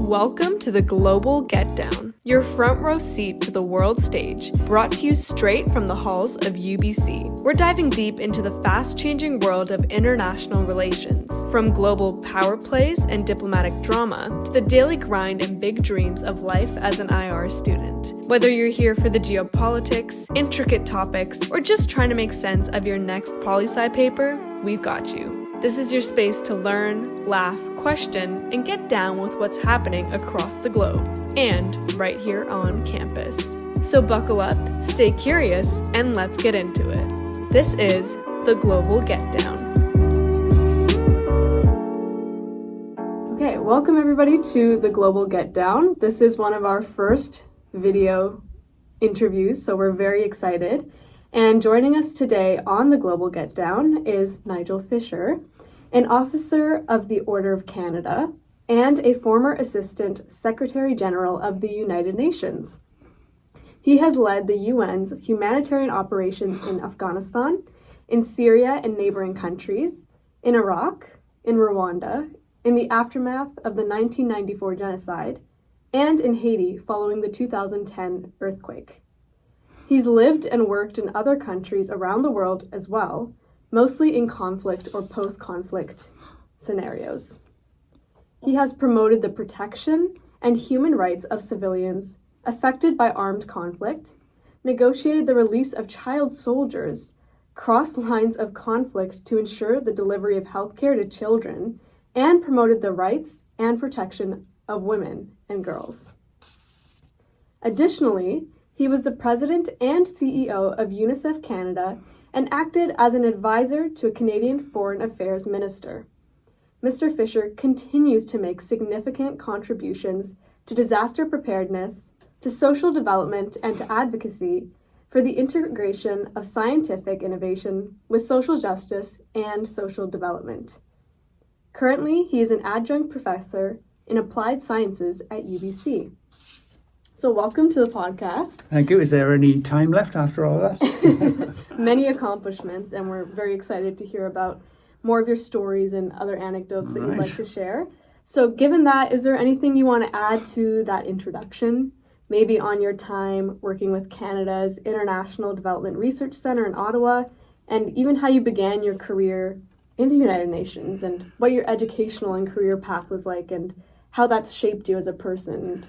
Welcome to the Global Get Down, your front row seat to the world stage, brought to you straight from the halls of UBC. We're diving deep into the fast-changing world of international relations, from global power plays and diplomatic drama to the daily grind and big dreams of life as an IR student. Whether you're here for the geopolitics, intricate topics, or just trying to make sense of your next poli-sci paper, we've got you. This is your space to learn, laugh, question, and get down with what's happening across the globe, and right here on campus. So buckle up, stay curious, and let's get into it. This is the Global Get Down. Okay, welcome everybody to the Global Get Down. This is one of our first video interviews, so we're very excited. And joining us today on the Global Get Down is Nigel Fisher, an officer of the Order of Canada and a former Assistant Secretary General of the United Nations. He has led the UN's humanitarian operations in Afghanistan, in Syria and neighbouring countries, in Iraq, in Rwanda, in the aftermath of the 1994 genocide, and in Haiti following the 2010 earthquake. He's lived and worked in other countries around the world as well, mostly in conflict or post-conflict scenarios. He has promoted the protection and human rights of civilians affected by armed conflict, negotiated the release of child soldiers, crossed lines of conflict to ensure the delivery of healthcare to children, and promoted the rights and protection of women and girls. Additionally, he was the president and CEO of UNICEF Canada and acted as an advisor to a Canadian Foreign Affairs Minister. Mr. Fisher continues to make significant contributions to disaster preparedness, to social development, and to advocacy for the integration of scientific innovation with social justice and social development. Currently, he is an adjunct professor in applied sciences at UBC. So welcome to the podcast. Thank you. Is there any time left after all that? Many accomplishments, and we're very excited to hear about more of your stories and other anecdotes that you'd like to share. So given that, is there anything you want to add to that introduction? Maybe on your time working with Canada's International Development Research Centre in Ottawa, and even how you began your career in the United Nations, and what your educational and career path was like, and how that's shaped you as a person.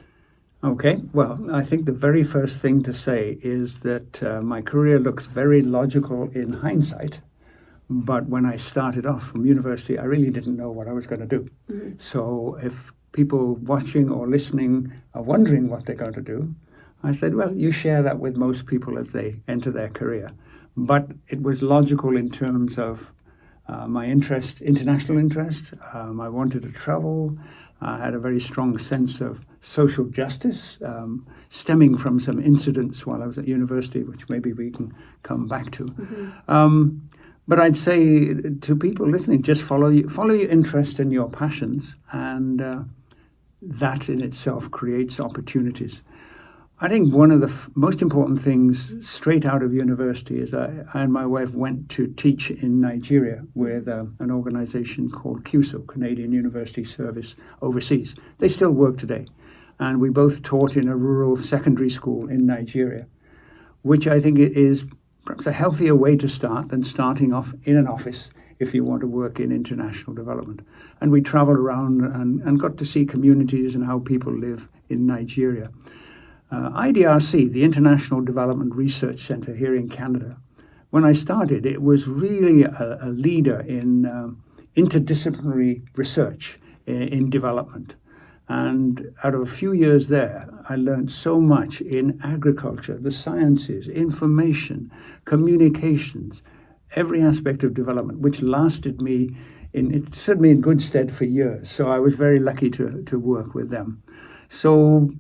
Okay, well, I think the very first thing to say is that my career looks very logical in hindsight, but when I started off from university, I really didn't know what I was going to do. Mm-hmm. So if people watching or listening are wondering what they're going to do, I said, well, you share that with most people as they enter their career. But it was logical in terms of my interest, international interest. I wanted to travel. I had a very strong sense of social justice, stemming from some incidents while I was at university, which maybe we can come back to. Mm-hmm. But I'd say to people listening, just follow your interest and your passions, and that in itself creates opportunities. I think one of the most important things straight out of university is I and my wife went to teach in Nigeria with an organization called CUSO, Canadian University Service Overseas. They still work today. And we both taught in a rural secondary school in Nigeria, which I think is perhaps a healthier way to start than starting off in an office if you want to work in international development. And we traveled around and got to see communities and how people live in Nigeria. IDRC, the International Development Research Centre here in Canada, when I started, it was really a leader in interdisciplinary research in development. And out of a few years there, I learned so much in agriculture, the sciences, information, communications, every aspect of development, which lasted me, it stood me in good stead for years. So I was very lucky to work with them. So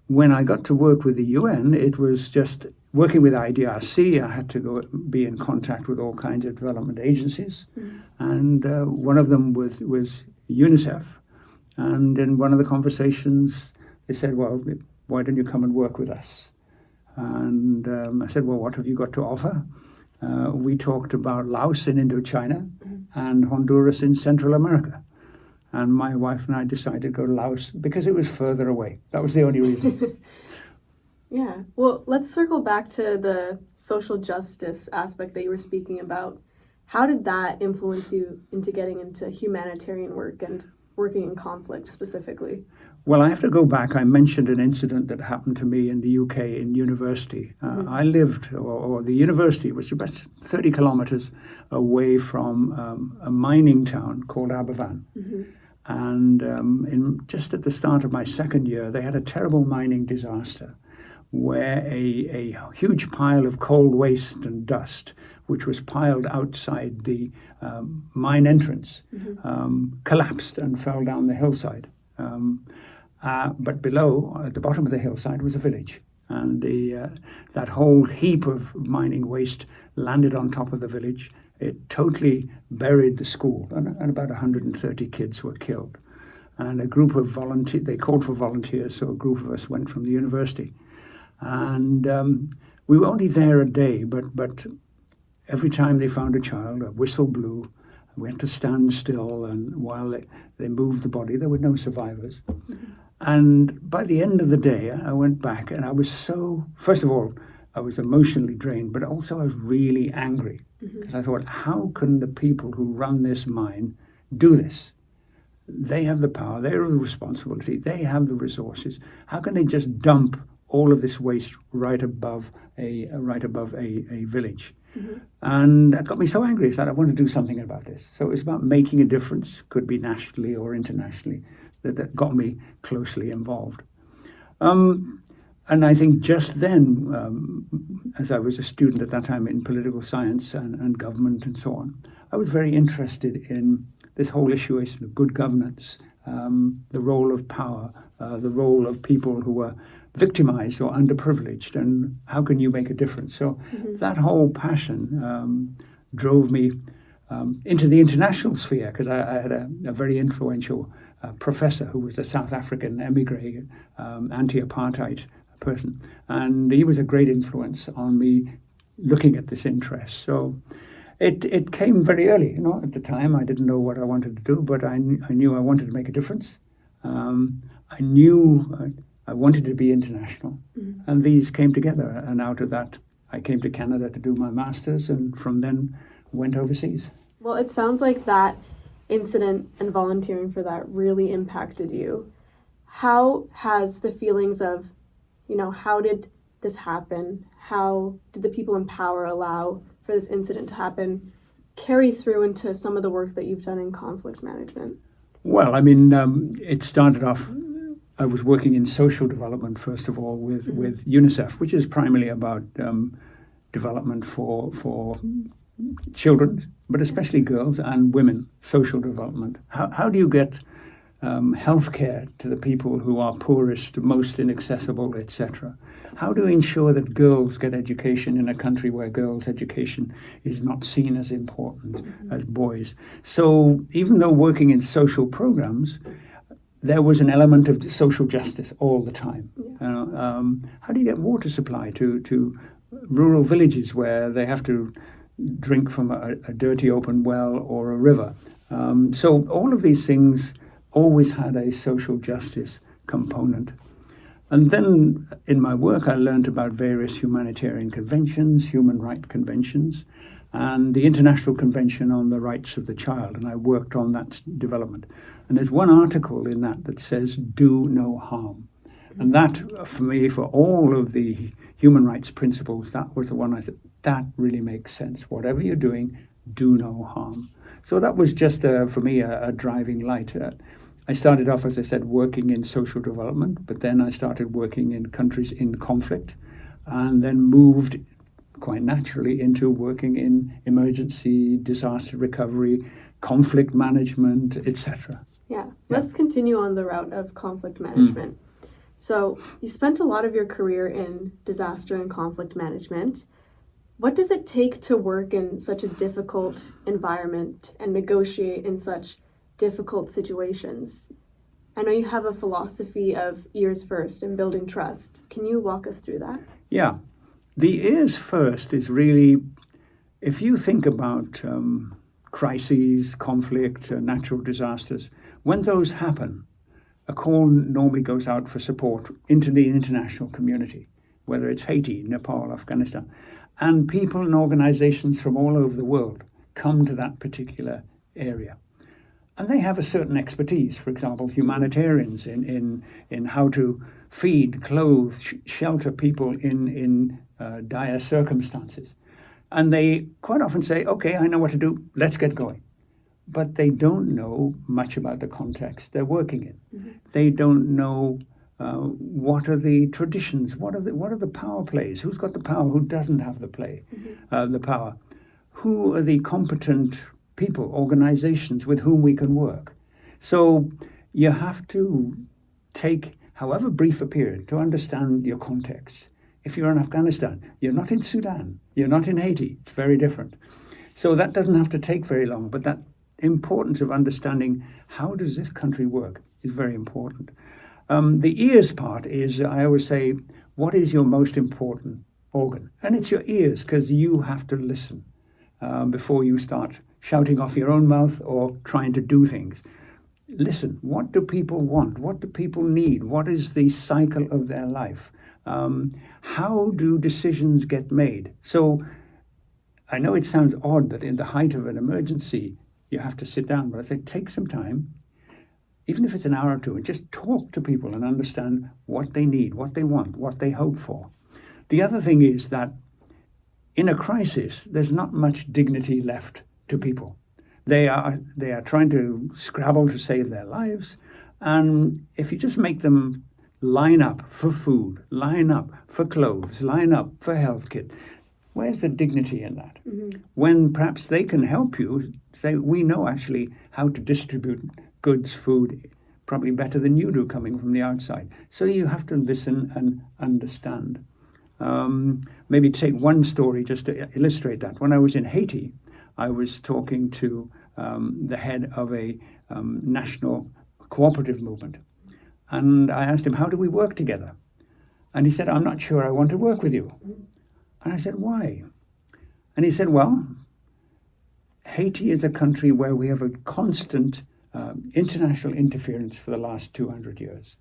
when I got to work with the UN, it was just working with IDRC. I had to go be in contact with all kinds of development agencies. Mm. And one of them was UNICEF. And in one of the conversations, they said, well, why don't you come and work with us? And I said, well, what have you got to offer? We talked about Laos in Indochina and Honduras in Central America. And my wife and I decided to go to Laos because it was further away. That was the only reason. Yeah. Well, let's circle back to the social justice aspect that you were speaking about. How did that influence you into getting into humanitarian work and working in conflict specifically? Well, I have to go back. I mentioned an incident that happened to me in the UK in university. I lived, or the university was about 30 kilometers away from a mining town called Aberfan. And just at the start of my second year, they had a terrible mining disaster where a huge pile of coal waste and dust, which was piled outside the mine entrance, collapsed and fell down the hillside. But below, at the bottom of the hillside, was a village. And that whole heap of mining waste landed on top of the village. It totally buried the school, and about 130 kids were killed. And a group of volunteers, they called for volunteers, so a group of us went from the university. And we were only there a day, but every time they found a child, a whistle blew. We had to stand still, and while they moved the body, there were no survivors. And by the end of the day, I went back, and I was first of all, I was emotionally drained, but also I was really angry. Because I thought, how can the people who run this mine do this? They have the power, they have the responsibility, they have the resources. How can they just dump all of this waste right above a village? And that got me so angry that I wanted to do something about this. So it was about making a difference, could be nationally or internationally, that got me closely involved. And I think just then, as I was a student at that time in political science and government and so on, I was very interested in this whole issue of good governance, the role of power, the role of people who were victimized or underprivileged, and how can you make a difference? So that whole passion drove me into the international sphere, because I had a very influential professor who was a South African emigre, anti-apartheid person, and he was a great influence on me looking at this interest. So it came very early. At the time I didn't know what I wanted to do, but I knew I wanted to make a difference. I knew I wanted to be international, and these came together, and out of that I came to Canada to do my master's, and from then went overseas. Well, it sounds like that incident and volunteering for that really impacted you. How has the feelings of, how did this happen? How did the people in power allow for this incident to happen carry through into some of the work that you've done in conflict management? Well, it started off, I was working in social development, first of all, with UNICEF, which is primarily about development for children, but especially girls and women, social development. How do you get healthcare to the people who are poorest, most inaccessible, etc.? How do you ensure that girls get education in a country where girls' education is not seen as important as boys? So even though working in social programs, there was an element of social justice all the time. How do you get water supply to rural villages where they have to drink from a dirty open well or a river? So all of these things always had a social justice component. And then in my work, I learned about various humanitarian conventions, human rights conventions, and the International Convention on the Rights of the Child, and I worked on that development. And there's one article in that says, do no harm. And that, for me, for all of the human rights principles, that was the one I thought, that really makes sense. Whatever you're doing, do no harm. So that was just, for me, a driving light. I started off, as I said, working in social development, but then I started working in countries in conflict, and then moved quite naturally into working in emergency, disaster recovery, conflict management, etc. Yeah, let's continue on the route of conflict management. So you spent a lot of your career in disaster and conflict management. What does it take to work in such a difficult environment and negotiate in such difficult situations? I know you have a philosophy of ears first and building trust. Can you walk us through that? Yeah. The ears first is really, if you think about crises, conflict, natural disasters. When those happen, a call normally goes out for support into the international community, whether it's Haiti, Nepal, Afghanistan. And people and organizations from all over the world come to that particular area. And they have a certain expertise, for example, humanitarians in how to feed, clothe, shelter people in dire circumstances. And they quite often say, okay, I know what to do, let's get going. But they don't know much about the context they're working in. Mm-hmm. They don't know what are the traditions, what are the power plays, who's got the power, who doesn't have the power, who are the competent people, organizations with whom we can work. So you have to take, however brief a period, to understand your context. If you're in Afghanistan, you're not in Sudan, you're not in Haiti, it's very different. So that doesn't have to take very long, but that importance of understanding how does this country work is very important. The ears part is, I always say, what is your most important organ? And it's your ears, because you have to listen before you start shouting off your own mouth or trying to do things. Listen, what do people want? What do people need? What is the cycle of their life? How do decisions get made? So I know it sounds odd that in the height of an emergency, you have to sit down, but I say take some time, even if it's an hour or two, and just talk to people and understand what they need, what they want, what they hope for. The other thing is that in a crisis, there's not much dignity left to people. They are trying to scrabble to save their lives, and if you just make them line up for food, line up for clothes, line up for health kit, where's the dignity in that? Mm-hmm. When perhaps they can help you, say, we know actually how to distribute goods, food, probably better than you do coming from the outside. So you have to listen and understand. Maybe take one story just to illustrate that. When I was in Haiti, I was talking to the head of a national cooperative movement. And I asked him, how do we work together? And he said, I'm not sure I want to work with you. And I said, why? And he said, well, Haiti is a country where we have a constant international interference for the last 200 years.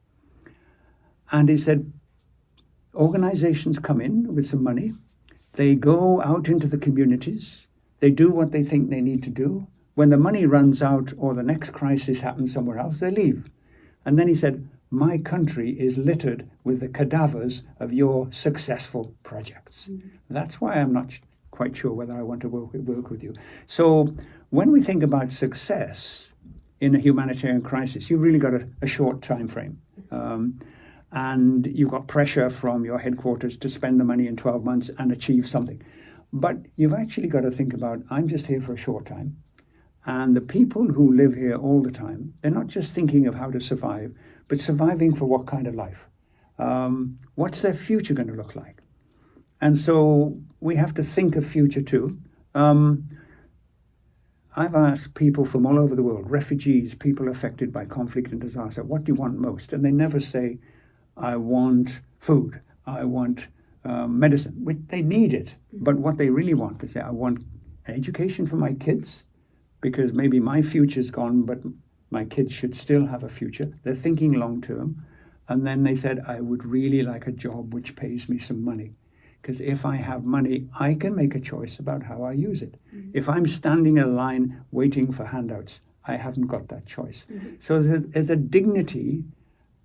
And he said, organizations come in with some money, they go out into the communities, they do what they think they need to do. When the money runs out or the next crisis happens somewhere else, they leave. And then he said, my country is littered with the cadavers of your successful projects. Mm-hmm. That's why I'm not quite sure whether I want to work with you. So when we think about success in a humanitarian crisis, you've really got a short time frame. And you've got pressure from your headquarters to spend the money in 12 months and achieve something. But you've actually got to think about, I'm just here for a short time. And the people who live here all the time, they're not just thinking of how to survive, but surviving for what kind of life? What's their future going to look like? And so we have to think of future too. I've asked people from all over the world, refugees, people affected by conflict and disaster, what do you want most? And they never say, I want food, I want medicine. They need it, but what they really want is say, I want education for my kids, because maybe my future's gone, but my kids should still have a future. They're thinking long term. And then they said, I would really like a job which pays me some money. Because if I have money, I can make a choice about how I use it. Mm-hmm. If I'm standing in a line waiting for handouts, I haven't got that choice. Mm-hmm. So there's a dignity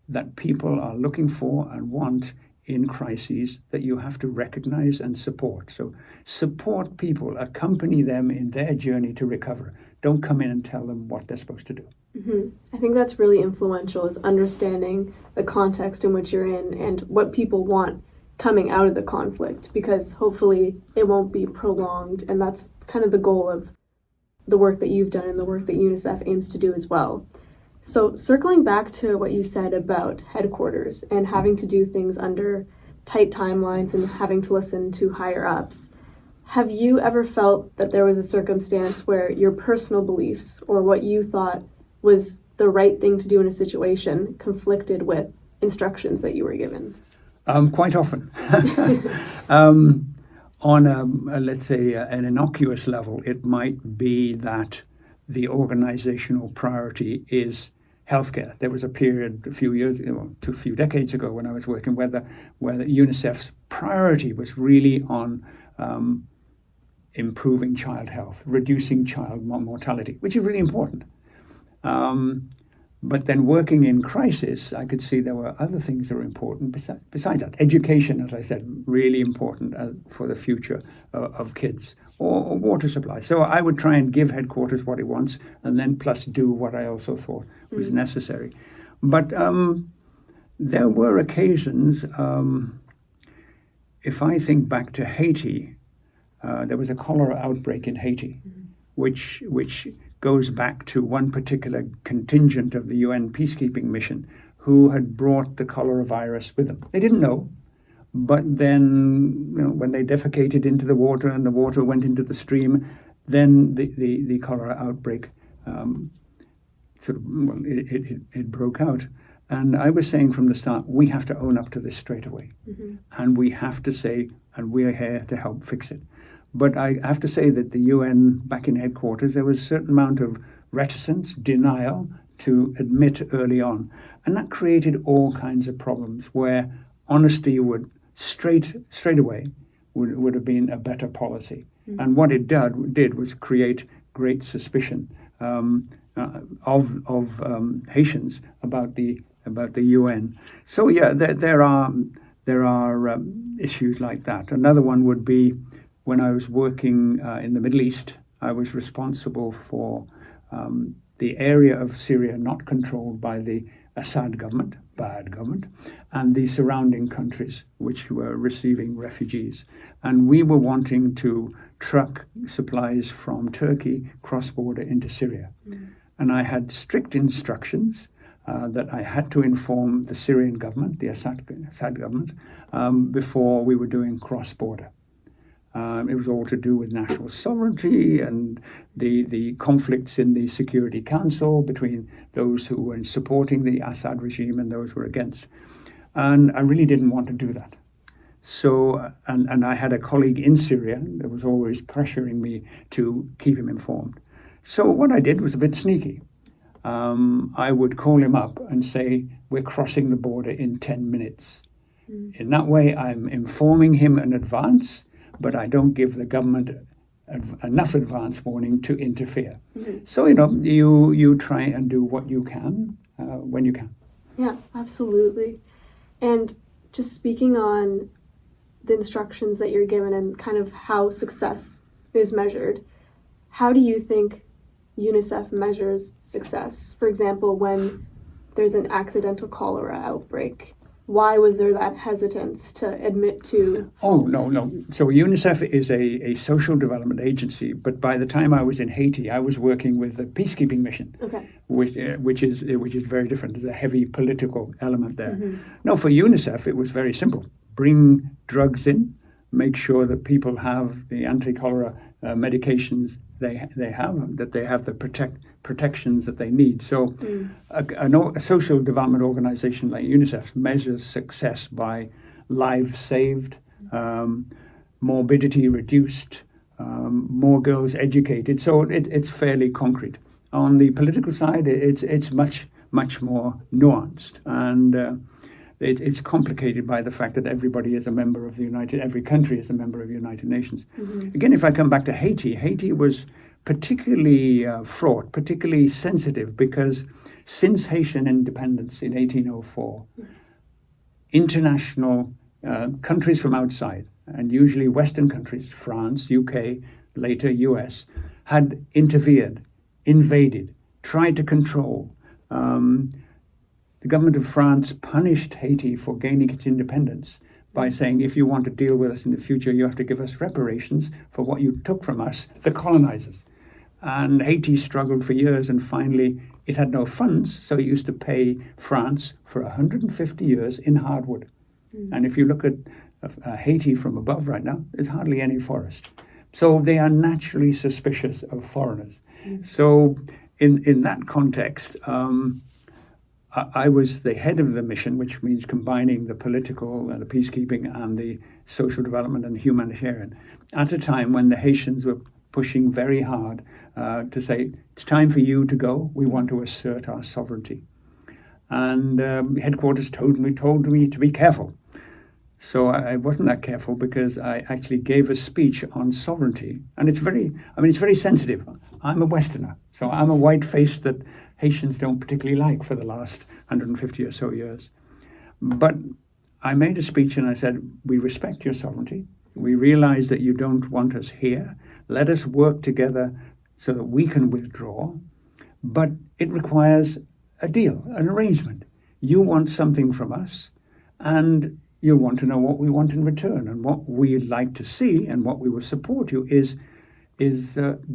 that people are looking for and want in crises that you have to recognize and support. So support people, accompany them in their journey to recover. Don't come in and tell them what they're supposed to do. Mm-hmm. I think that's really influential, is understanding the context in which you're in and what people want coming out of the conflict, because hopefully it won't be prolonged. And that's kind of the goal of the work that you've done and the work that UNICEF aims to do as well. So circling back to what you said about headquarters and having to do things under tight timelines and having to listen to higher ups, have you ever felt that there was a circumstance where your personal beliefs or what you thought was the right thing to do in a situation conflicted with instructions that you were given? Quite often. On let's say, an innocuous level, it might be that the organizational priority is healthcare. There was a period a few decades ago when I was working where the UNICEF's priority was really on improving child health, reducing child mortality, which is really important. But then working in crisis, I could see there were other things that were important besides that. Education, as I said, really important for the future of kids, or water supply. So I would try and give headquarters what it wants, and then plus do what I also thought was necessary. But there were occasions, if I think back to Haiti, there was a cholera outbreak in Haiti, which goes back to one particular contingent of the UN peacekeeping mission who had brought the cholera virus with them. They didn't know, but then when they defecated into the water and the water went into the stream, then the cholera outbreak it broke out. And I was saying from the start, we have to own up to this straight away. And we have to say, and we're here to help fix it. But I have to say that the UN, back in headquarters, there was a certain amount of reticence, denial to admit early on. And that created all kinds of problems where honesty would straight away would have been a better policy. And what it did was create great suspicion of Haitians about the UN. So yeah, there are issues like that. Another one would be when I was working in the Middle East. I was responsible for the area of Syria not controlled by the Assad government, bad government, and the surrounding countries which were receiving refugees. And we were wanting to truck supplies from Turkey cross-border into Syria. And I had strict instructions that I had to inform the Syrian government, the Assad government, before we were doing cross-border. It was all to do with national sovereignty and the conflicts in the Security Council between those who were supporting the Assad regime and those who were against. And I really didn't want to do that. So, and I had a colleague in Syria that was always pressuring me to keep him informed. So what I did was a bit sneaky. I would call him up and say, we're crossing the border in 10 minutes. In that way, I'm informing him in advance, but I don't give the government enough advance warning to interfere. So, you try and do what you can when you can. Yeah, absolutely. And just speaking on the instructions that you're given and kind of how success is measured, how do you think UNICEF measures success? For example, when there's an accidental cholera outbreak, why was there that hesitance to admit to? Oh, no. So UNICEF is a social development agency, but by the time I was in Haiti, I was working with the peacekeeping mission, which is very different. There's a heavy political element there. No, for UNICEF, it was very simple. Bring drugs in, make sure that people have the anti-cholera medications they have, that they have the protections that they need. So a social development organization like UNICEF measures success by lives saved, morbidity reduced, more girls educated. So it's fairly concrete. On the political side, it's much more nuanced, and it's complicated by the fact that everybody is a member of every country is a member of the United Nations. Again, if I come back to Haiti was particularly fraught, particularly sensitive, because since Haitian independence in 1804, international countries from outside, and usually Western countries, France, UK, later US, had interfered, invaded, tried to control. The government of France punished Haiti for gaining its independence by saying, if you want to deal with us in the future, you have to give us reparations for what you took from us, the colonizers. And Haiti struggled for years, and finally it had no funds, so it used to pay France for 150 years in hardwood. And if you look at Haiti from above right now, there's hardly any forest. So they are naturally suspicious of foreigners. So in that context, I was the head of the mission, which means combining the political and the peacekeeping and the social development and the humanitarian, at a time when the Haitians were pushing very hard to say, it's time for you to go. We want to assert our sovereignty. And headquarters told me to be careful. So I wasn't that careful, because I actually gave a speech on sovereignty. And it's very sensitive. I'm a Westerner, so I'm a white face that Haitians don't particularly like for the last 150 or so years. But I made a speech and I said, we respect your sovereignty. We realize that you don't want us here. Let us work together so that we can withdraw. But it requires a deal, an arrangement. You want something from us, and you want to know what we want in return. And what we'd like to see and what we will support you is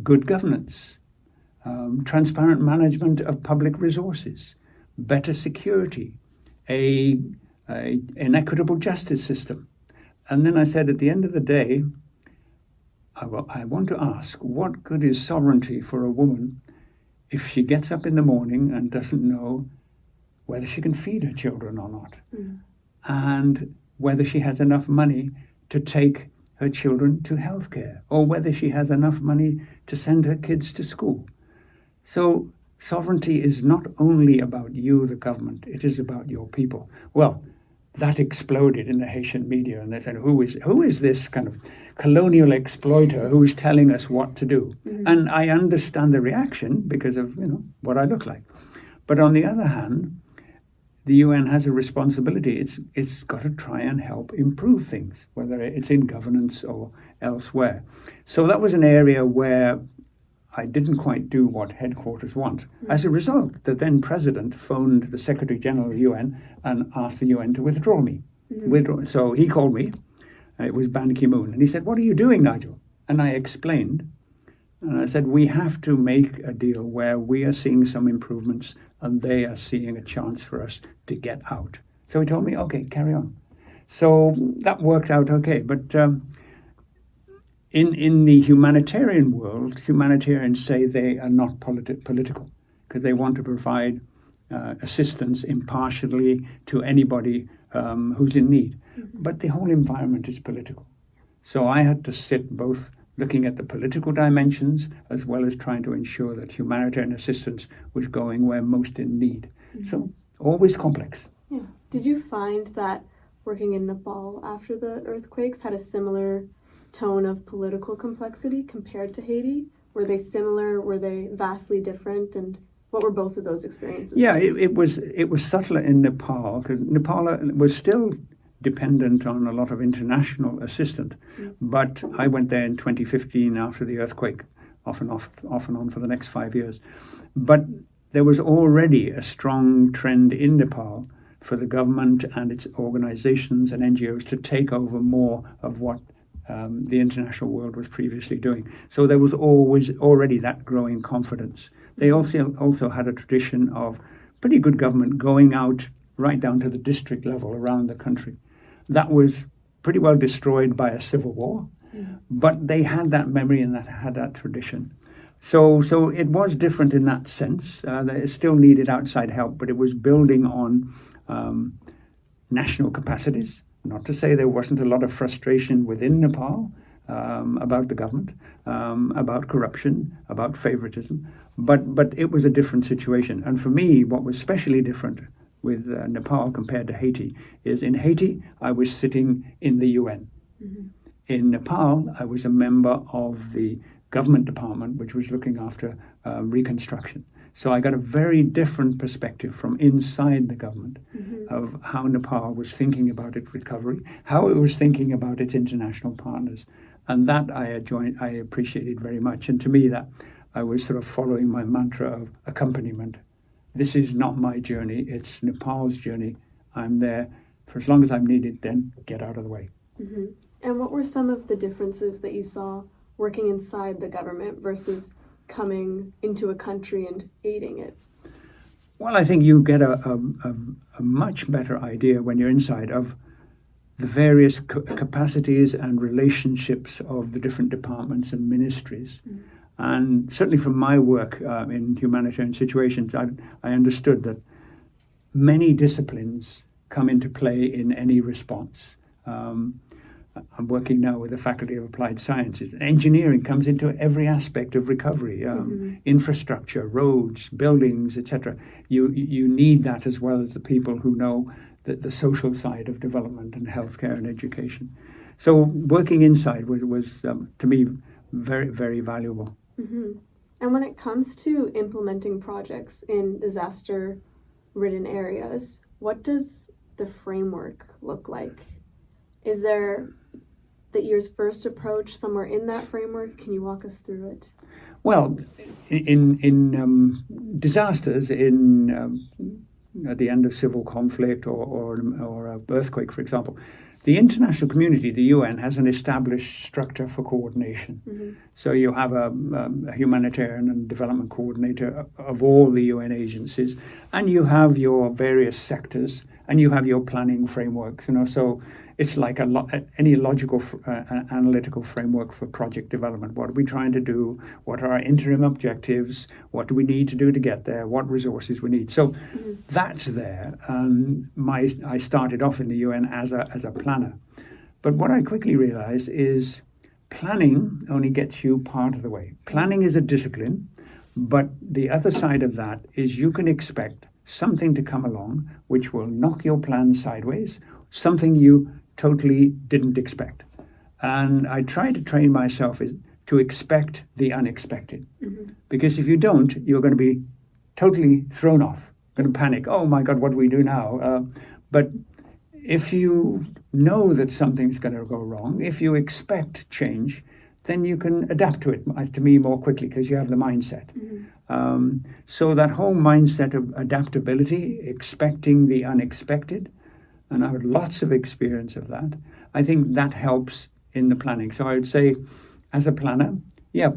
good governance, transparent management of public resources, better security, an equitable justice system. And then I said, at the end of the day, I want to ask, what good is sovereignty for a woman if she gets up in the morning and doesn't know whether she can feed her children or not, and whether she has enough money to take her children to healthcare, or whether she has enough money to send her kids to school? So sovereignty is not only about you, the government, it is about your people. Well, that exploded in the Haitian media, and they said, who is this kind of colonial exploiter who is telling us what to do? And I understand the reaction because of what I look like. But on the other hand, the UN has a responsibility. It's got to try and help improve things, whether it's in governance or elsewhere. So that was an area where I didn't quite do what headquarters want. As a result, the then president phoned the Secretary General of the UN and asked the UN to withdraw me. So he called me. It was Ban Ki-moon. And he said, what are you doing, Nigel? And I explained. And I said, we have to make a deal where we are seeing some improvements and they are seeing a chance for us to get out. So he told me, okay, carry on. So that worked out okay. But in the humanitarian world, humanitarians say they are not political, because they want to provide assistance impartially to anybody who's in need. But the whole environment is political. So I had to sit both looking at the political dimensions as well as trying to ensure that humanitarian assistance was going where most in need. So always complex. Yeah. Did you find that working in Nepal after the earthquakes had a similar tone of political complexity compared to Haiti? Were they similar? Were they vastly different? And what were both of those experiences? Yeah, it was subtler in Nepal, because Nepal was still dependent on a lot of international assistance. But I went there in 2015 after the earthquake, off and on for the next 5 years. But there was already a strong trend in Nepal for the government and its organizations and NGOs to take over more of what the international world was previously doing. So there was always already that growing confidence. They also had a tradition of pretty good government going out right down to the district level around the country. That was pretty well destroyed by a civil war, but they had that memory and had that tradition. So it was different in that sense. They still needed outside help, but it was building on national capacities. Not to say there wasn't a lot of frustration within Nepal about the government, about corruption, about favoritism, but it was a different situation. And for me, what was especially different with Nepal compared to Haiti is in Haiti, I was sitting in the UN. In Nepal, I was a member of the government department, which was looking after reconstruction. So I got a very different perspective from inside the government of how Nepal was thinking about its recovery, how it was thinking about its international partners. And that I appreciated very much. And to me, that I was sort of following my mantra of accompaniment. This is not my journey, it's Nepal's journey. I'm there for as long as I'm needed, then get out of the way. And what were some of the differences that you saw working inside the government versus coming into a country and aiding it? Well, I think you get a much better idea when you're inside of the various capacities and relationships of the different departments and ministries. And certainly from my work in humanitarian situations, I understood that many disciplines come into play in any response. I'm working now with the Faculty of Applied Sciences. Engineering comes into every aspect of recovery, infrastructure, roads, buildings, etc. You need that as well as the people who know the social side of development and healthcare and education. So working inside was to me, very, very valuable. Mm-hmm. And when it comes to implementing projects in disaster-ridden areas, what does the framework look like? Is there the year's first approach somewhere in that framework? Can you walk us through it? Well, in disasters, at the end of civil conflict or an earthquake, for example, the international community, the UN, has an established structure for coordination. Mm-hmm. So you have a humanitarian and development coordinator of all the UN agencies, and you have your various sectors, and you have your planning frameworks. So it's like any logical analytical framework for project development. What are we trying to do? What are our interim objectives? What do we need to do to get there? What resources we need? So that's there. I started off in the UN as a planner. But what I quickly realized is planning only gets you part of the way. Planning is a discipline, but the other side of that is you can expect something to come along which will knock your plan sideways, something you totally didn't expect. And I try to train myself to expect the unexpected. Mm-hmm. Because if you don't, you're going to be totally thrown off, going to panic. Oh my God, what do we do now? But if you know that something's going to go wrong, if you expect change, then you can adapt to it, to me, more quickly because you have the mindset. Mm-hmm. So that whole mindset of adaptability, expecting the unexpected, and I had lots of experience of that. I think that helps in the planning. So I would say, as a planner,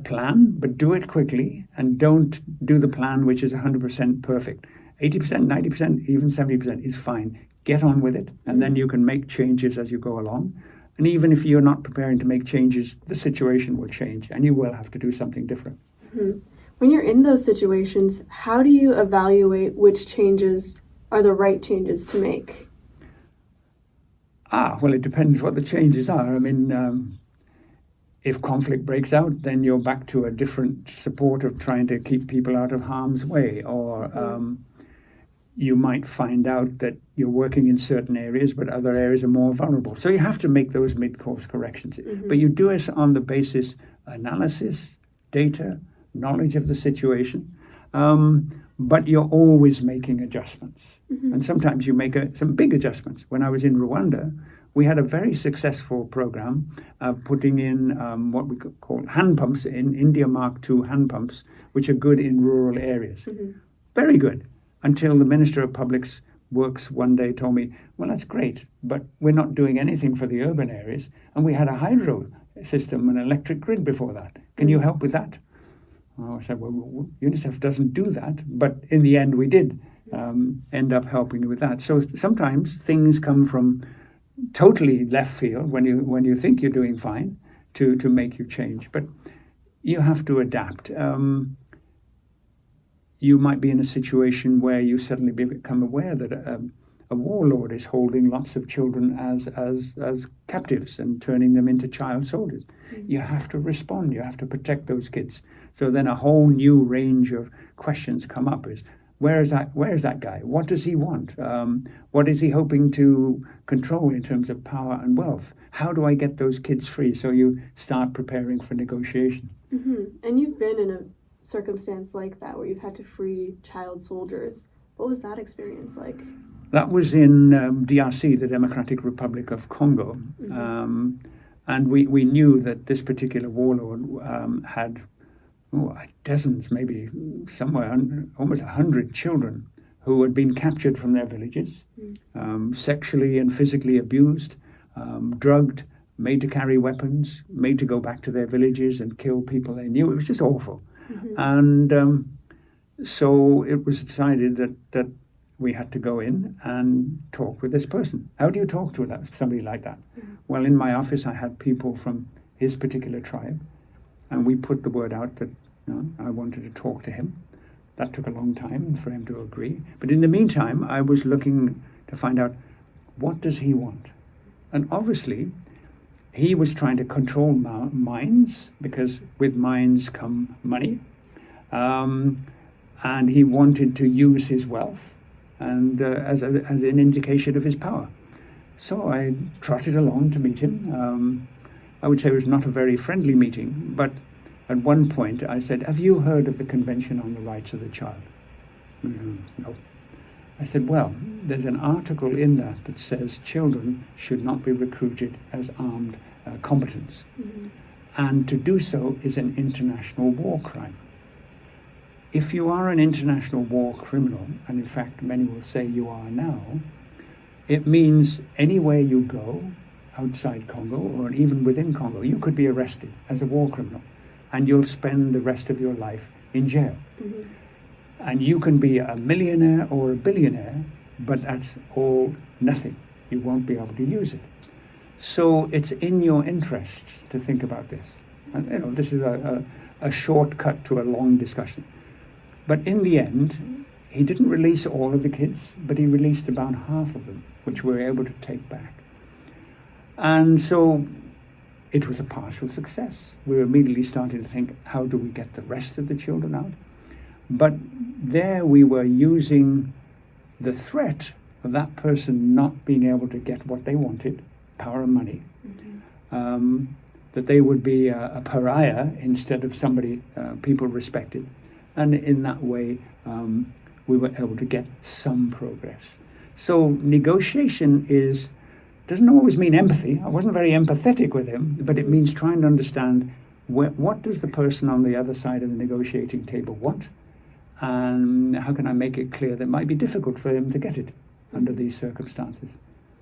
plan, but do it quickly, and don't do the plan which is 100% perfect. 80%, 90%, even 70% is fine. Get on with it, and then you can make changes as you go along. And even if you're not preparing to make changes, the situation will change, and you will have to do something different. Mm-hmm. When you're in those situations, how do you evaluate which changes are the right changes to make? Well, it depends what the changes are. I mean, if conflict breaks out, then you're back to a different support of trying to keep people out of harm's way. Or you might find out that you're working in certain areas, but other areas are more vulnerable. So you have to make those mid-course corrections. Mm-hmm. But you do it on the basis analysis, data, knowledge of the situation. But you're always making adjustments. Mm-hmm. And sometimes you make some big adjustments. When I was in Rwanda, we had a very successful program of putting in what we call hand pumps, in India Mark II hand pumps, which are good in rural areas. Mm-hmm. Very good. Until the Minister of Public Works one day told me, well, that's great, but we're not doing anything for the urban areas. And we had a hydro system, an electric grid before that. Can you help with that? I said, well, UNICEF doesn't do that, but in the end we did end up helping with that. So sometimes things come from totally left field when you think you're doing fine to make you change, but you have to adapt. You might be in a situation where you suddenly become aware that a warlord is holding lots of children as captives and turning them into child soldiers. Mm-hmm. You have to respond. You have to protect those kids. So then a whole new range of questions come up: is where is that guy? What does he want? What is he hoping to control in terms of power and wealth? How do I get those kids free? So you start preparing for negotiation. Mm-hmm. And you've been in a circumstance like that where you've had to free child soldiers. What was that experience like? That was in DRC, the Democratic Republic of Congo. Mm-hmm. And we knew that this particular warlord had dozens, maybe somewhere almost 100 children who had been captured from their villages, sexually and physically abused, drugged, made to carry weapons, made to go back to their villages and kill people they knew. It was just awful. Mm-hmm. And so it was decided that we had to go in and talk with this person. How do you talk to somebody like that? Mm-hmm. Well, in my office, I had people from his particular tribe, and we put the word out that I wanted to talk to him. That took a long time for him to agree. But in the meantime, I was looking to find out, what does he want? And obviously, he was trying to control minds, because with minds come money. And he wanted to use his wealth and as an indication of his power. So I trotted along to meet him. I would say it was not a very friendly meeting, but at one point I said, "Have you heard of the Convention on the Rights of the Child?" No. I said, "Well, there's an article in that says children should not be recruited as armed combatants. Mm-hmm. And to do so is an international war crime. If you are an international war criminal, and in fact many will say you are now, it means anywhere you go outside Congo or even within Congo, you could be arrested as a war criminal and you'll spend the rest of your life in jail. Mm-hmm. And you can be a millionaire or a billionaire, but that's all nothing. You won't be able to use it. So it's in your interests to think about this. And this is a shortcut to a long discussion. But in the end, he didn't release all of the kids, but he released about half of them, which we were able to take back. And so it was a partial success. We were immediately starting to think, how do we get the rest of the children out? But there we were using the threat of that person not being able to get what they wanted, power and money, mm-hmm. That they would be a pariah instead of somebody people respected. And in that way, we were able to get some progress. So negotiation doesn't always mean empathy. I wasn't very empathetic with him, but it means trying to understand what does the person on the other side of the negotiating table want, and how can I make it clear that it might be difficult for him to get it under these circumstances.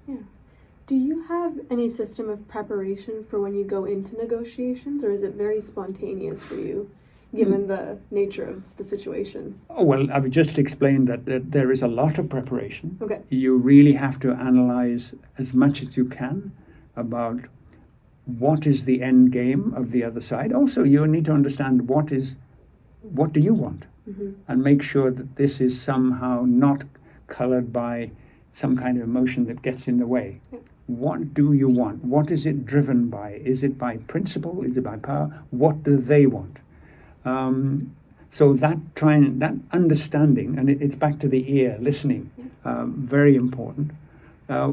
Yeah. Do you have any system of preparation for when you go into negotiations, or is it very spontaneous for you, given the nature of the situation? Oh, well, I've just explained that there is a lot of preparation. Okay. You really have to analyze as much as you can about what is the end game of the other side. Also, you need to understand what do you want, mm-hmm. and make sure that this is somehow not colored by some kind of emotion that gets in the way. Yeah. What do you want? What is it driven by? Is it by principle? Is it by power? What do they want? So that understanding, and it's back to the ear, listening, very important.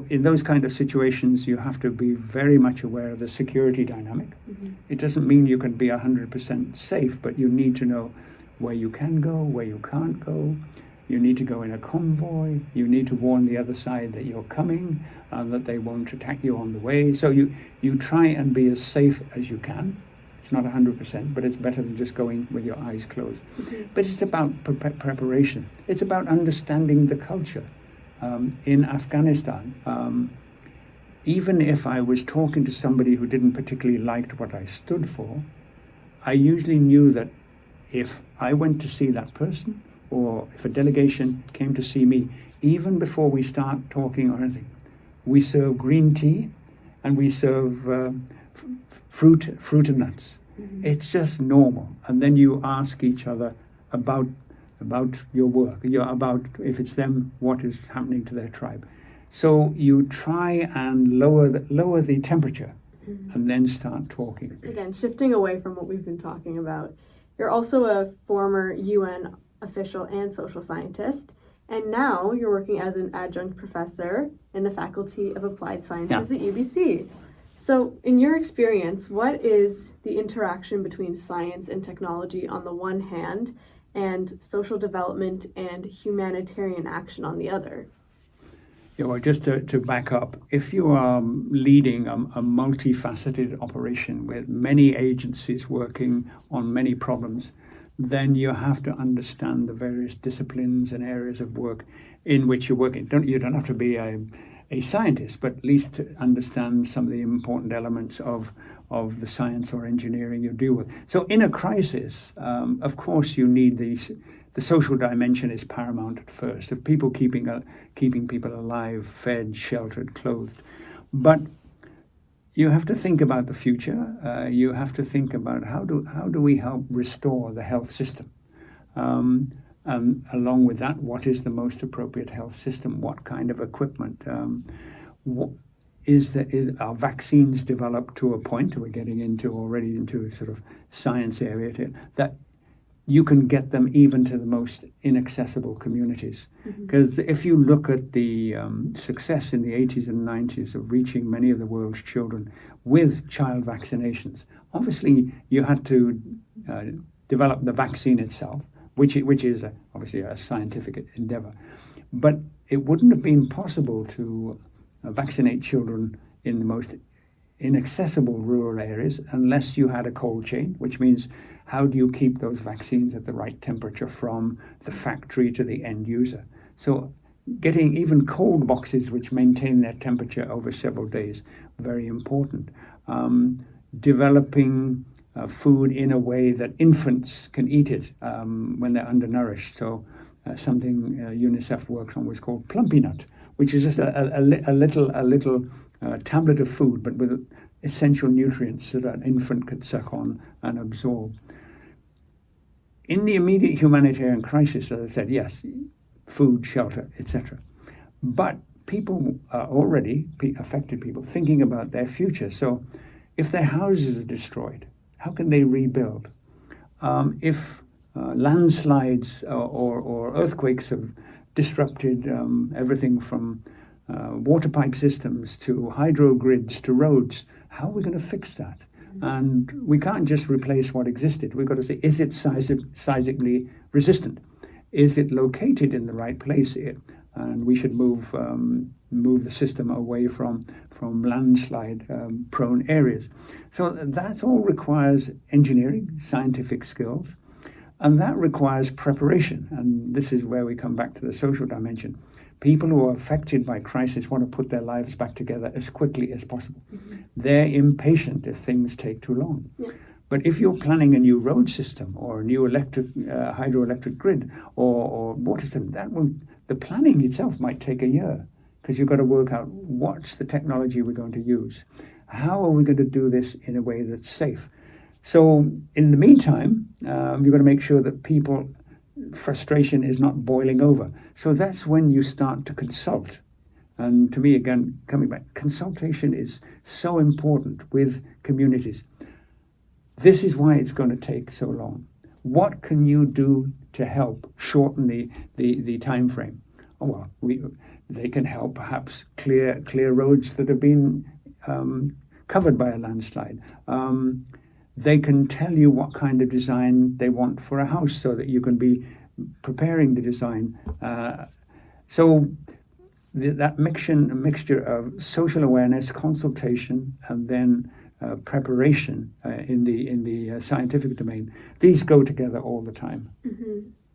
In those kind of situations, you have to be very much aware of the security dynamic. Mm-hmm. It doesn't mean you can be 100% safe, but you need to know where you can go, where you can't go. You need to go in a convoy. You need to warn the other side that you're coming, that they won't attack you on the way. So you try and be as safe as you can. It's not 100%, but it's better than just going with your eyes closed. Mm-hmm. But it's about preparation. It's about understanding the culture. In Afghanistan, even if I was talking to somebody who didn't particularly like what I stood for, I usually knew that if I went to see that person, or if a delegation came to see me, even before we start talking or anything, we serve green tea and we serve fruit and nuts. Mm-hmm. It's just normal. And then you ask each other about your work, about if it's them, what is happening to their tribe. So you try and lower the temperature, mm-hmm. and then start talking. Again, shifting away from what we've been talking about, you're also a former UN official and social scientist, and now you're working as an adjunct professor in the Faculty of Applied Sciences at UBC. So in your experience, what is the interaction between science and technology on the one hand, and social development and humanitarian action on the other? Yeah, well, just to back up, if you are leading a multifaceted operation with many agencies working on many problems, then you have to understand the various disciplines and areas of work in which you're working. You don't have to be a scientist, but at least to understand some of the important elements of the science or engineering you deal with. So in a crisis, of course, you need the social dimension is paramount at first, of people keeping people alive, fed, sheltered, clothed. But you have to think about the future. You have to think about how do we help restore the health system. Along with that, what is the most appropriate health system? What kind of equipment? Are vaccines developed to a point, we're getting already into a sort of science area, that you can get them even to the most inaccessible communities? Because if you look at the success in the 80s and 90s of reaching many of the world's children with child vaccinations, obviously you had to develop the vaccine itself, which is obviously a scientific endeavor. But it wouldn't have been possible to vaccinate children in the most inaccessible rural areas unless you had a cold chain, which means how do you keep those vaccines at the right temperature from the factory to the end user? So getting even cold boxes which maintain their temperature over several days, very important. Developing food in a way that infants can eat it when they're undernourished. So something UNICEF works on was called Plumpy Nut, which is just a little tablet of food, but with essential nutrients so that an infant could suck on and absorb. In the immediate humanitarian crisis, as I said, yes, food, shelter, etc. But people are already, affected people, thinking about their future. So if their houses are destroyed, how can they rebuild? If landslides or earthquakes have disrupted everything from water pipe systems to hydro grids to roads, how are we going to fix that? And we can't just replace what existed. We've got to say, is it seismically resistant? Is it located in the right place here? And we should move the system away from landslide prone areas. So that all requires engineering, scientific skills, and that requires preparation. And this is where we come back to the social dimension. People who are affected by crisis want to put their lives back together as quickly as possible. They're impatient if things take too long. But if you're planning a new road system or a new hydroelectric grid or water system, the planning itself might take a year, because you've got to work out what's the technology we're going to use. How are we going to do this in a way that's safe? So in the meantime, you've got to make sure that frustration is not boiling over. So that's when you start to consult. And to me, again, coming back, consultation is so important with communities. This is why it's going to take so long. What can you do to help shorten the time frame? Oh, well, they can help perhaps clear roads that have been covered by a landslide. They can tell you what kind of design they want for a house so that you can be preparing the design. So that mixture of social awareness, consultation, and then preparation in the scientific domain, these go together all the time.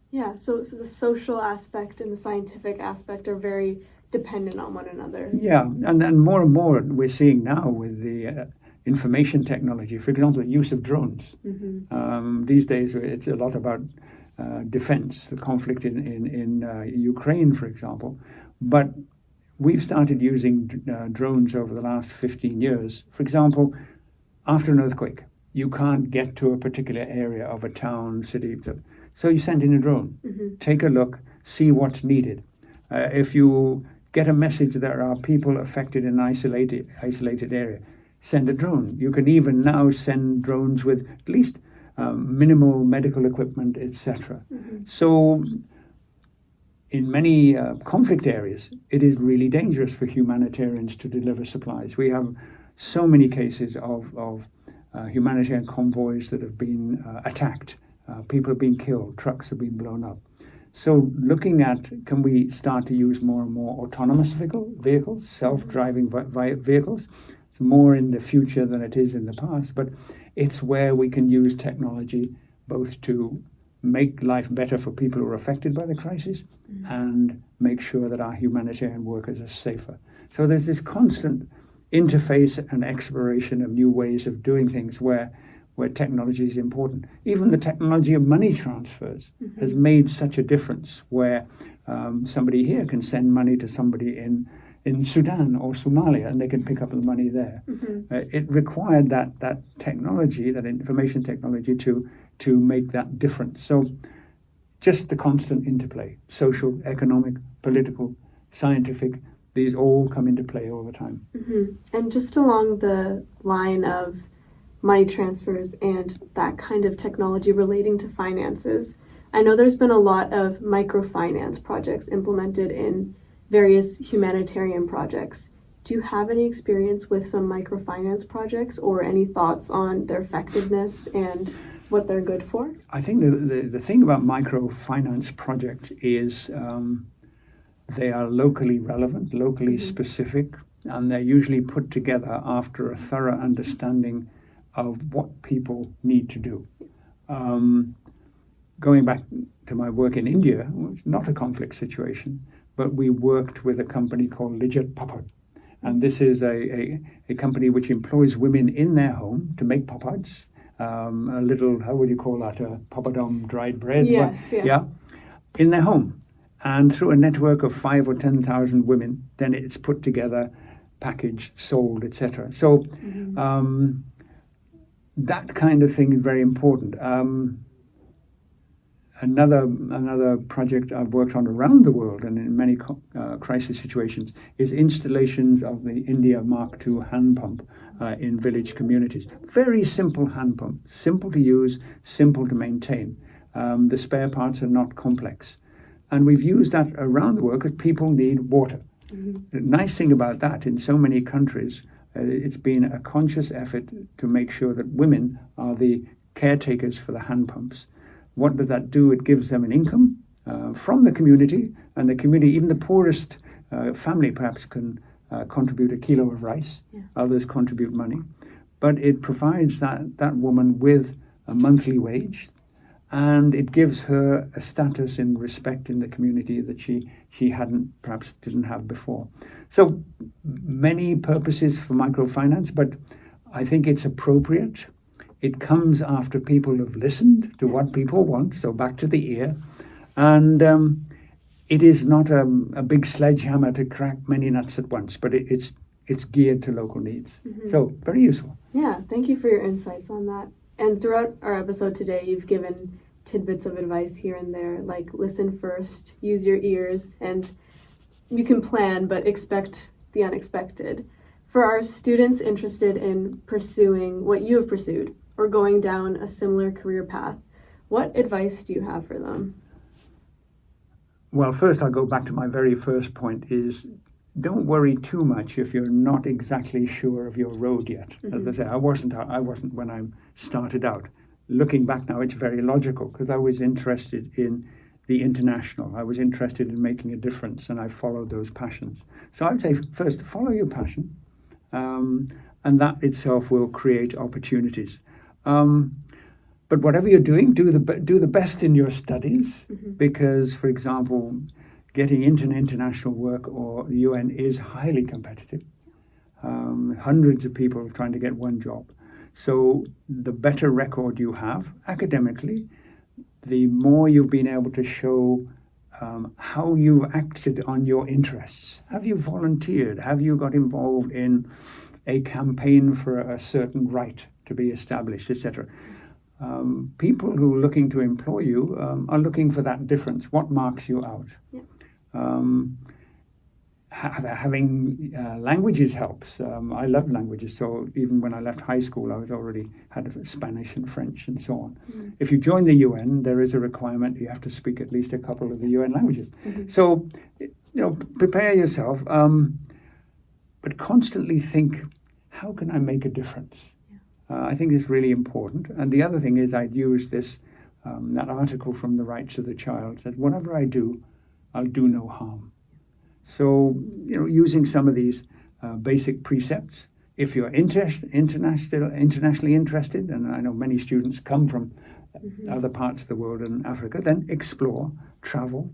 Yeah, so the social aspect and the scientific aspect are very dependent on one another. Yeah, and more we're seeing now with the information technology. For example, the use of drones. These days, it's a lot about defense, the conflict in Ukraine, for example. But we've started using drones over the last 15 years. For example, after an earthquake, you can't get to a particular area of a town, city. So you send in a drone, take a look, see what's needed. If you get a message that there are people affected in an isolated area, send a drone. You can even now send drones with at least minimal medical equipment, etc. So in many conflict areas, it is really dangerous for humanitarians to deliver supplies. We have so many cases of humanitarian convoys that have been attacked. People have been killed, trucks have been blown up. So looking at, can we start to use more and more autonomous vehicles, self-driving vehicles? It's more in the future than it is in the past, but it's where we can use technology both to make life better for people who are affected by the crisis and make sure that our humanitarian workers are safer. So there's this constant interface and exploration of new ways of doing things where technology is important. Even the technology of money transfers has made such a difference, where somebody here can send money to somebody in Sudan or Somalia, and they can pick up the money there. It required that technology, that information technology, to make that difference. So just the constant interplay, social, economic, political, scientific, these all come into play all the time. And just along the line of money transfers and that kind of technology relating to finances, I know there's been a lot of microfinance projects implemented in various humanitarian projects. Do you have any experience with some microfinance projects or any thoughts on their effectiveness and what they're good for? I think the thing about microfinance projects is they are locally relevant, locally specific, and they're usually put together after a thorough understanding of what people need to do. Going back to my work in India, it was not a conflict situation, but we worked with a company called Lijat Papad. And this is a company which employs women in their home to make papads, a little, how would you call that, a papadum, dried bread? Yes, yeah, in their home. And through a network of 5,000 or 10,000 women, then it's put together, packaged, sold, etc. So that kind of thing is very important. Another project I've worked on around the world and in many crisis situations is installations of the India Mark II hand pump in village communities. Very simple hand pump, simple to use, simple to maintain. The spare parts are not complex. And we've used that around the world because people need water. The nice thing about that, in so many countries, it's been a conscious effort to make sure that women are the caretakers for the hand pumps. What does that do? It gives them an income from the community, and the community, even the poorest family perhaps can contribute a kilo of rice. Others contribute money. But it provides that woman with a monthly wage, and it gives her a status and respect in the community that she perhaps didn't have before. So many purposes for microfinance, but I think it's appropriate. It comes after people have listened to what people want, so back to the ear. And it is not a big sledgehammer to crack many nuts at once, but it's geared to local needs. So very useful. Yeah, thank you for your insights on that. And throughout our episode today, you've given tidbits of advice here and there, like listen first, use your ears, and you can plan, but expect the unexpected. For our students interested in pursuing what you have pursued or going down a similar career path, what advice do you have for them? Well, first I'll go back to my very first point is don't worry too much if you're not exactly sure of your road yet. As I say, I wasn't when I started out. Looking back now, it's very logical because I was interested in the international. I was interested in making a difference, and I followed those passions. So I would say first, follow your passion, and that itself will create opportunities. But whatever you're doing, do the best in your studies, because, for example, getting into an international work or the UN is highly competitive. Hundreds of people trying to get one job. So the better record you have academically, the more you've been able to show how you acted on your interests. Have you volunteered? Have you got involved in a campaign for a certain right to be established, etc.? People who are looking to employ you are looking for that difference. What marks you out? Having languages helps. I love languages, so even when I left high school, I was already had Spanish and French and so on. If you join the UN, there is a requirement you have to speak at least a couple of the UN languages. So, prepare yourself, but constantly think, how can I make a difference? I think it's really important. And the other thing is, I'd use this that article from the Rights of the Child that whatever I do, I'll do no harm. So, using some of these basic precepts, if you're internationally interested, and I know many students come from other parts of the world and Africa, then explore, travel.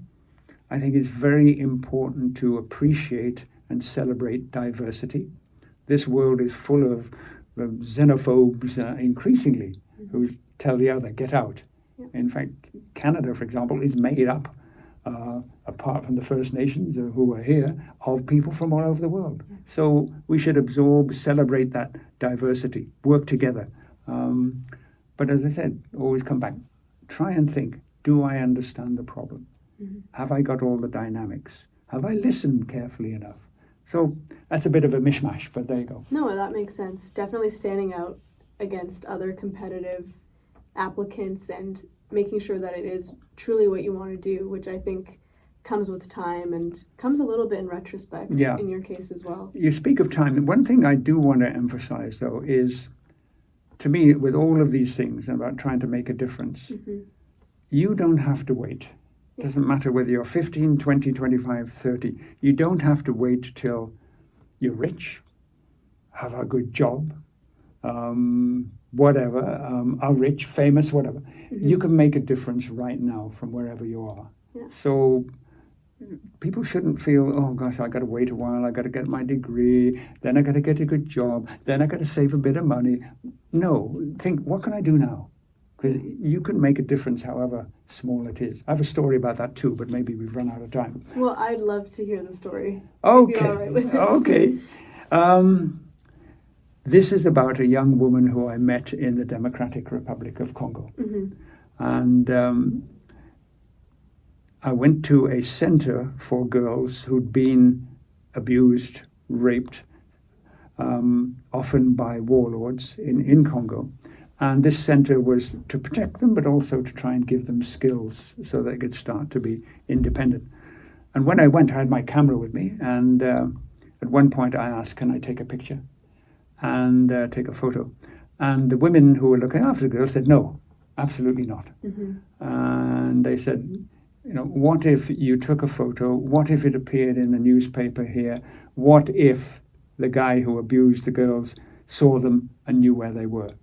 I think it's very important to appreciate and celebrate diversity. This world is full of xenophobes increasingly who tell the other, get out. In fact, Canada, for example, is made up apart from the First Nations who are here, of people from all over the world. So we should absorb, celebrate that diversity, work together. But as I said, always come back. Try and think, Do I understand the problem? Mm-hmm. Have I got all the dynamics? Have I listened carefully enough? So that's a bit of a mishmash, but there you go. No, that makes sense. Definitely standing out against other competitive applicants and making sure that it is truly what you want to do, which I think comes with time and comes a little bit in retrospect in your case as well. You speak of time. One thing I do want to emphasize, though, is, to me, with all of these things about trying to make a difference, you don't have to wait. It doesn't matter whether you're 15, 20, 25, 30. You don't have to wait till you're rich, have a good job, whatever, are rich, famous, whatever. You can make a difference right now from wherever you are. Yeah. So people shouldn't feel, oh gosh, I got to wait a while, I got to get my degree, then I got to get a good job, then I got to save a bit of money. No, think, what can I do now? Because you can make a difference however small it is. I have a story about that too, but maybe we've run out of time. Well, I'd love to hear the story. Okay. If you're all right with it. Okay. This is about a young woman who I met in the Democratic Republic of Congo. And I went to a center for girls who'd been abused, raped, often by warlords in Congo. And this center was to protect them, but also to try and give them skills so they could start to be independent. And when I went, I had my camera with me. And at one point I asked, can I take a picture and take a photo? And the women who were looking after the girls said, no, absolutely not. And they said, you know, what if you took a photo? What if it appeared in the newspaper here? What if the guy who abused the girls saw them and knew where they were?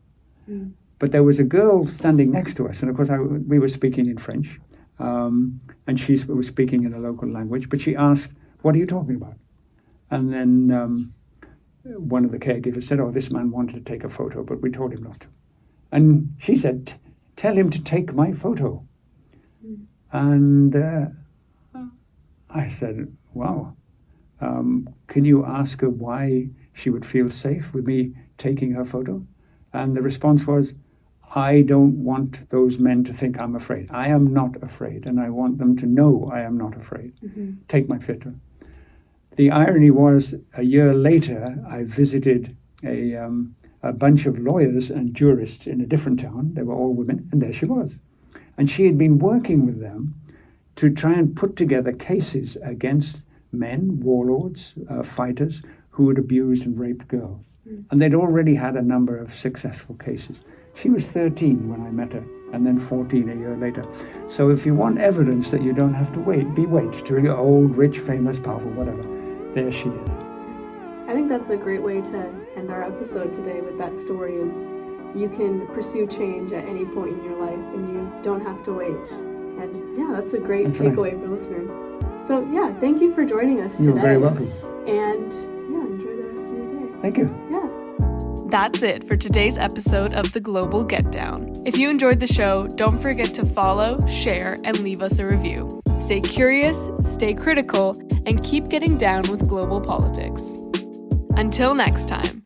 But there was a girl standing next to us, and of course we were speaking in French, and she was speaking in a local language, but she asked, what are you talking about? And then one of the caregivers said, oh, this man wanted to take a photo, but we told him not to. And she said, tell him to take my photo. And I said, wow, can you ask her why she would feel safe with me taking her photo? And the response was, I don't want those men to think I'm afraid. I am not afraid, and I want them to know I am not afraid. Take my photo. The irony was, a year later, I visited a bunch of lawyers and jurists in a different town. They were all women, and there she was. And she had been working with them to try and put together cases against men, warlords, fighters, who had abused and raped girls. And they'd already had a number of successful cases. She was 13 when I met her, and then 14 a year later. So if you want evidence that you don't have to wait till you're old, rich, famous, powerful, whatever, there she is. I think that's a great way to end our episode today with that story, is you can pursue change at any point in your life and you don't have to wait. And yeah, that's a great takeaway for listeners. So yeah, thank you for joining us today. You're very welcome. And yeah, enjoy the rest of your day. Thank you. Yeah. That's it for today's episode of the Global Get Down. If you enjoyed the show, don't forget to follow, share, and leave us a review. Stay curious, stay critical, and keep getting down with global politics. Until next time.